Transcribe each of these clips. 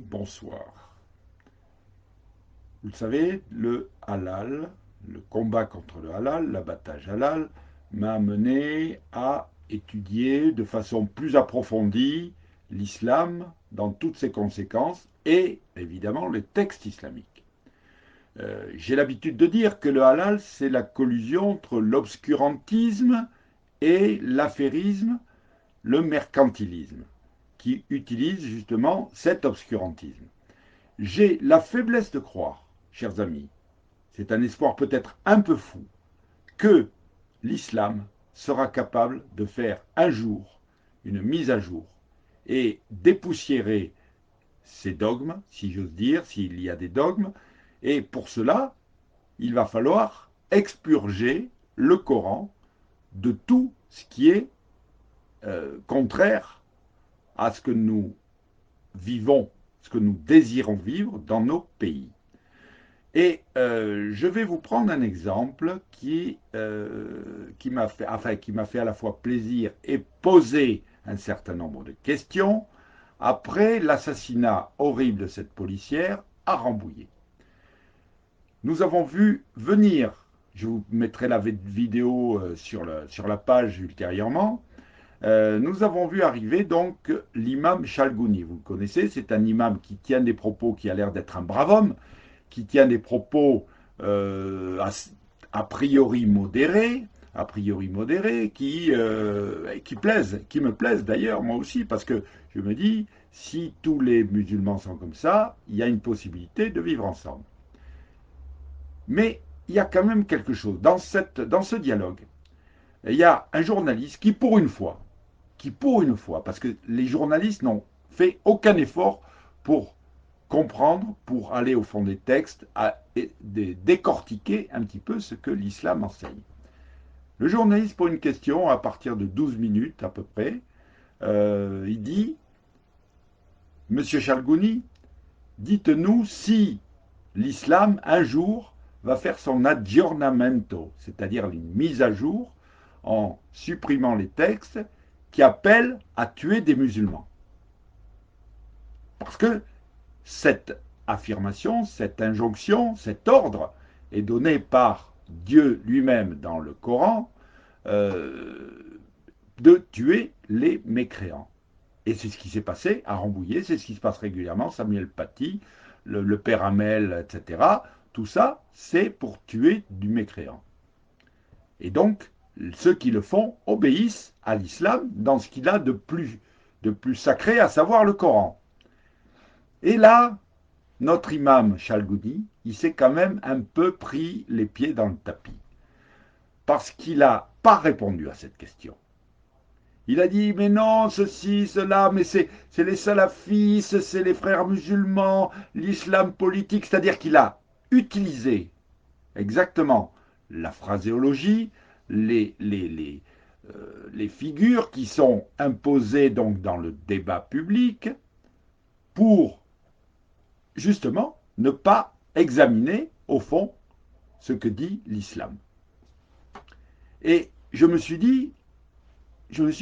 Bonsoir. Vous le savez, le halal, le combat contre le halal, l'abattage halal, m'a amené à étudier de façon plus approfondie l'islam dans toutes ses conséquences et évidemment les textes islamiques. J'ai l'habitude de dire que le halal, c'est la collusion entre l'obscurantisme et l'affairisme, le mercantilisme, qui utilise justement cet obscurantisme. J'ai la faiblesse de croire, chers amis, c'est un espoir peut-être un peu fou, que l'islam sera capable de faire un jour une mise à jour et dépoussiérer ces dogmes, si j'ose dire, s'il y a des dogmes, et pour cela, il va falloir expurger le Coran de tout ce qui est contraire à ce que nous vivons, ce que nous désirons vivre dans nos pays. Et je vais vous prendre un exemple qui m'a fait à la fois plaisir et poser un certain nombre de questions après l'assassinat horrible de cette policière à Rambouillet. Nous avons vu venir, je vous mettrai la vidéo sur la page ultérieurement, nous avons vu arriver donc l'imam Chalgouni. Vous le connaissez, c'est un imam qui tient des propos qui a l'air d'être un brave homme, qui tient des propos euh, a priori modérés, qui plaisent, qui me plaisent d'ailleurs, moi aussi, parce que je me dis, si tous les musulmans sont comme ça, il y a une possibilité de vivre ensemble. Mais il y a quand même quelque chose. Dans ce dialogue, il y a un journaliste qui pour une fois, parce que les journalistes n'ont fait aucun effort pour comprendre, pour aller au fond des textes, et décortiquer un petit peu ce que l'islam enseigne. Le journaliste pose une question à partir de 12 minutes à peu près. Il dit, Monsieur Chalgouni, dites-nous si l'islam, un jour, va faire son aggiornamento, c'est-à-dire une mise à jour en supprimant les textes qui appellent à tuer des musulmans. Parce que cette affirmation, cette injonction, cet ordre est donné par Dieu lui-même dans le Coran de tuer les mécréants. Et c'est ce qui s'est passé à Rambouillet, c'est ce qui se passe régulièrement, Samuel Paty, le père Hamel, etc. Tout ça, c'est pour tuer du mécréant. Et donc, ceux qui le font obéissent à l'islam dans ce qu'il a de plus sacré, à savoir le Coran. Et là, notre imam Chalgouni, il s'est quand même un peu pris les pieds dans le tapis. Parce qu'il n'a pas répondu à cette question. Il a dit, mais non, ceci, cela, mais c'est les salafistes, c'est les frères musulmans, l'islam politique, c'est-à-dire qu'il a utilisé exactement la phraséologie, les figures qui sont imposées donc dans le débat public pour justement ne pas examiner au fond ce que dit l'islam. Et je me suis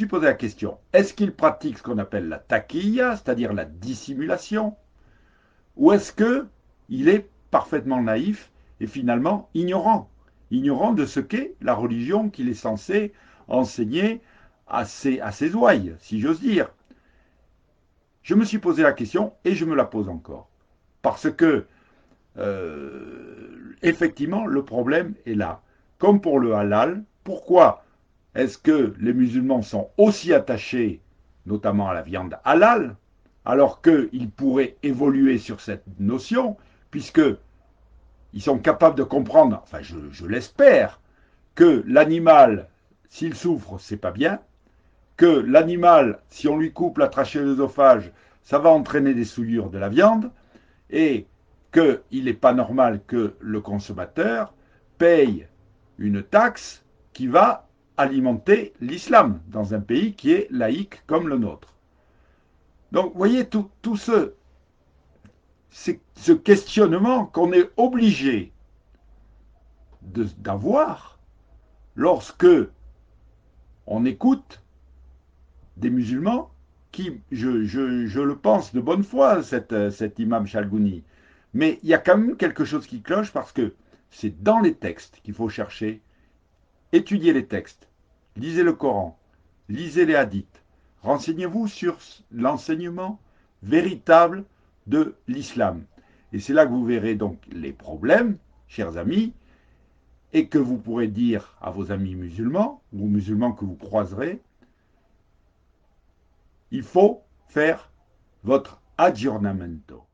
posé la question, est-ce qu'il pratique ce qu'on appelle la taqiyya, c'est-à-dire la dissimulation, ou est-ce qu'il est parfaitement naïf et finalement ignorant de ce qu'est la religion qu'il est censé enseigner à ses ouailles, si j'ose dire. Je me suis posé la question et je me la pose encore. Parce que, effectivement, le problème est là. Comme pour le halal, pourquoi est-ce que les musulmans sont aussi attachés, notamment à la viande halal, alors qu'ils pourraient évoluer sur cette notion, puisqu'ils sont capables de comprendre, enfin je l'espère, que l'animal, s'il souffre, c'est pas bien, que l'animal, si on lui coupe la trachée de l'œsophage, ça va entraîner des souillures de la viande, et qu'il n'est pas normal que le consommateur paye une taxe qui va alimenter l'islam dans un pays qui est laïque comme le nôtre. Donc, vous voyez, tout ce questionnement qu'on est obligé d'avoir lorsque on écoute des musulmans je le pense de bonne foi, cet imam Chalgouni. Mais il y a quand même quelque chose qui cloche parce que c'est dans les textes qu'il faut chercher, étudier les textes, lisez le Coran, lisez les hadiths, renseignez-vous sur l'enseignement véritable de l'islam. Et c'est là que vous verrez donc les problèmes, chers amis, et que vous pourrez dire à vos amis musulmans, ou aux musulmans que vous croiserez, il faut faire votre aggiornamento.